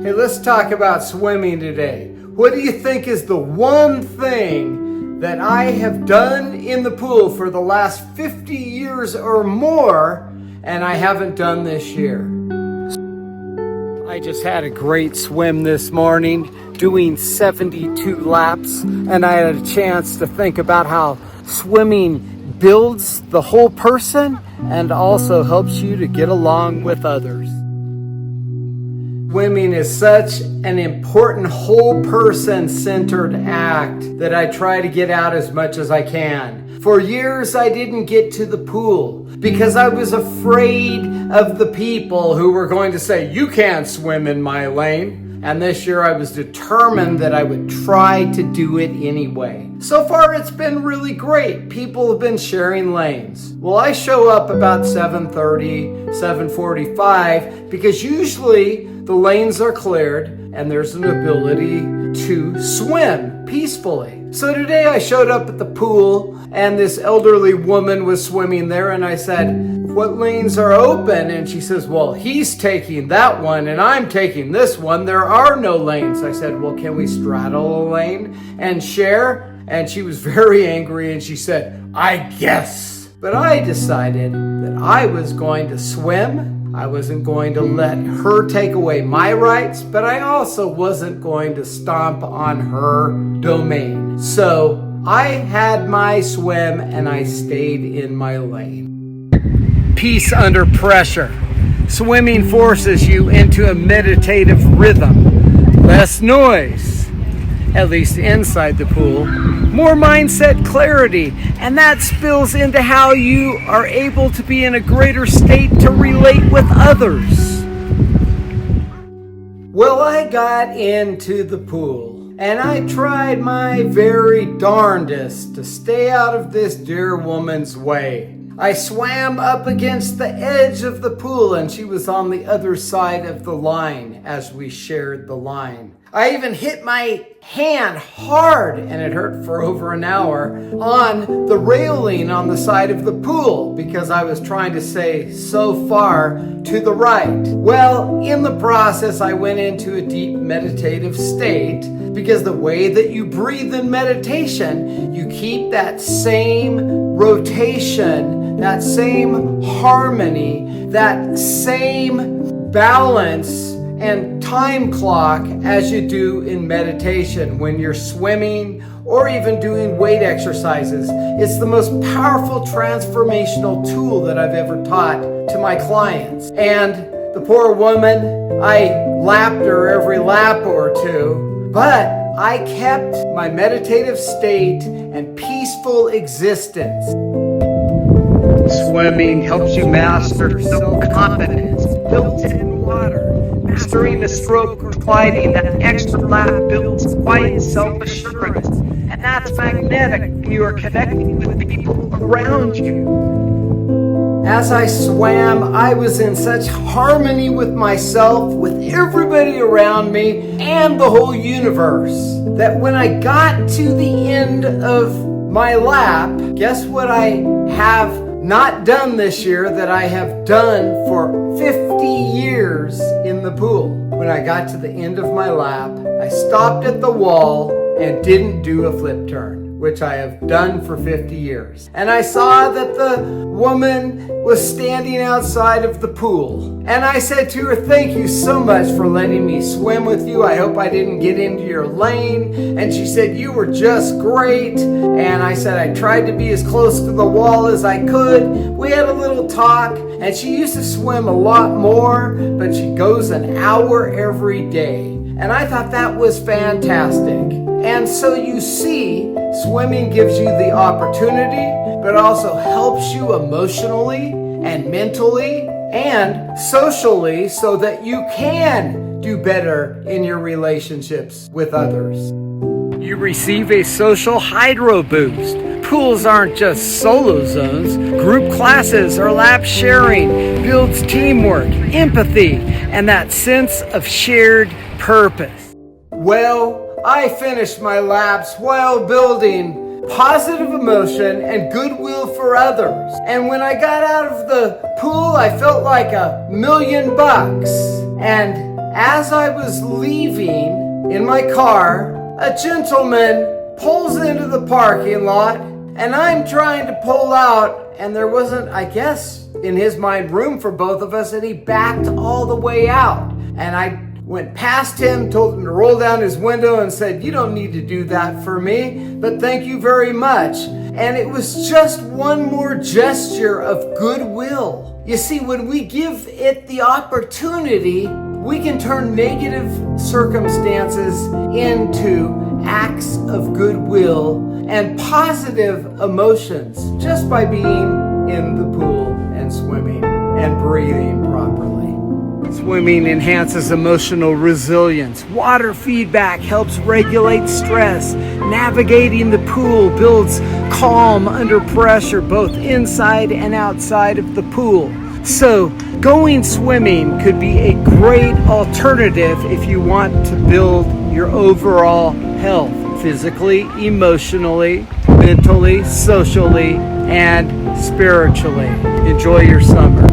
Hey, let's talk about swimming today. What do you think is the one thing that I have done in the pool for the last 50 years or more and I haven't done this year? I just had a great swim this morning, doing 72 laps, and I had a chance to think about how swimming builds the whole person and also helps you to get along with others. Swimming is such an important whole person centered act that I try to get out as much as I can. For years I didn't get to the pool because I was afraid of the people who were going to say, "You can't swim in my lane." And this year I was determined that I would try to do it anyway. So far it's been really great. People have been sharing lanes. Well, I show up about 7:30, 7:45 because usually the lanes are cleared and there's an ability to swim peacefully. So today I showed up at the pool and this elderly woman was swimming there, and I said, "What lanes are open?" And she says, "Well, he's taking that one and I'm taking this one. There are no lanes." I said, "Well, can we straddle a lane and share?" And she was very angry and she said, "I guess." But I decided that I was going to swim. I wasn't going to let her take away my rights, but I also wasn't going to stomp on her domain. So I had my swim and I stayed in my lane. Peace under pressure. Swimming forces you into a meditative rhythm. Less noise, at least inside the pool. More mindset clarity, and that spills into how you are able to be in a greater state to relate with others. Well, I got into the pool, and I tried my very darndest to stay out of this dear woman's way. I swam up against the edge of the pool, and she was on the other side of the line as we shared the line. I even hit my hand hard, and it hurt for over an hour, on the railing on the side of the pool because I was trying to say so far to the right. Well, in the process, I went into a deep meditative state because the way that you breathe in meditation, you keep that same rotation, that same harmony, that same balance and time clock as you do in meditation when you're swimming or even doing weight exercises. It's the most powerful transformational tool that I've ever taught to my clients. And the poor woman, I lapped her every lap or two, but I kept my meditative state and peaceful existence. Swimming helps you master self-confidence, built-in water. Mastering the stroke or gliding, that extra lap builds quiet self-assurance. And that's magnetic when you are connecting with people around you. As I swam, I was in such harmony with myself, with everybody around me, and the whole universe, that when I got to the end of my lap, guess what I have not done this year that I have done for 50 years in the pool? When I got to the end of my lap, I stopped at the wall and didn't do a flip turn, which I have done for 50 years. And I saw that the woman was standing outside of the pool. And I said to her, "Thank you so much for letting me swim with you. I hope I didn't get into your lane." And she said, "You were just great." And I said, "I tried to be as close to the wall as I could." We had a little talk, and she used to swim a lot more, but she goes an hour every day. And I thought that was fantastic. And so you see, swimming gives you the opportunity, but also helps you emotionally and mentally and socially so that you can do better in your relationships with others. You receive a social hydro boost. Pools aren't just solo zones. Group classes or lap sharing builds teamwork, empathy, and that sense of shared purpose. Well, I finished my laps while building positive emotion and goodwill for others. And when I got out of the pool, I felt like $1,000,000. And As I was leaving in my car, a gentleman pulls into the parking lot, and I'm trying to pull out, and there wasn't, I guess, in his mind, room for both of us, and he backed all the way out. And I went past him, told him to roll down his window, and said, "You don't need to do that for me, but thank you very much." And it was just one more gesture of goodwill. You see, when we give it the opportunity, we can turn negative circumstances into acts of goodwill and positive emotions just by being in the pool and swimming and breathing properly. Swimming enhances emotional resilience. Water feedback helps regulate stress. Navigating the pool builds calm under pressure, both inside and outside of the pool. So, going swimming could be a great alternative if you want to build your overall health, physically, emotionally, mentally, socially, and spiritually. Enjoy your summer.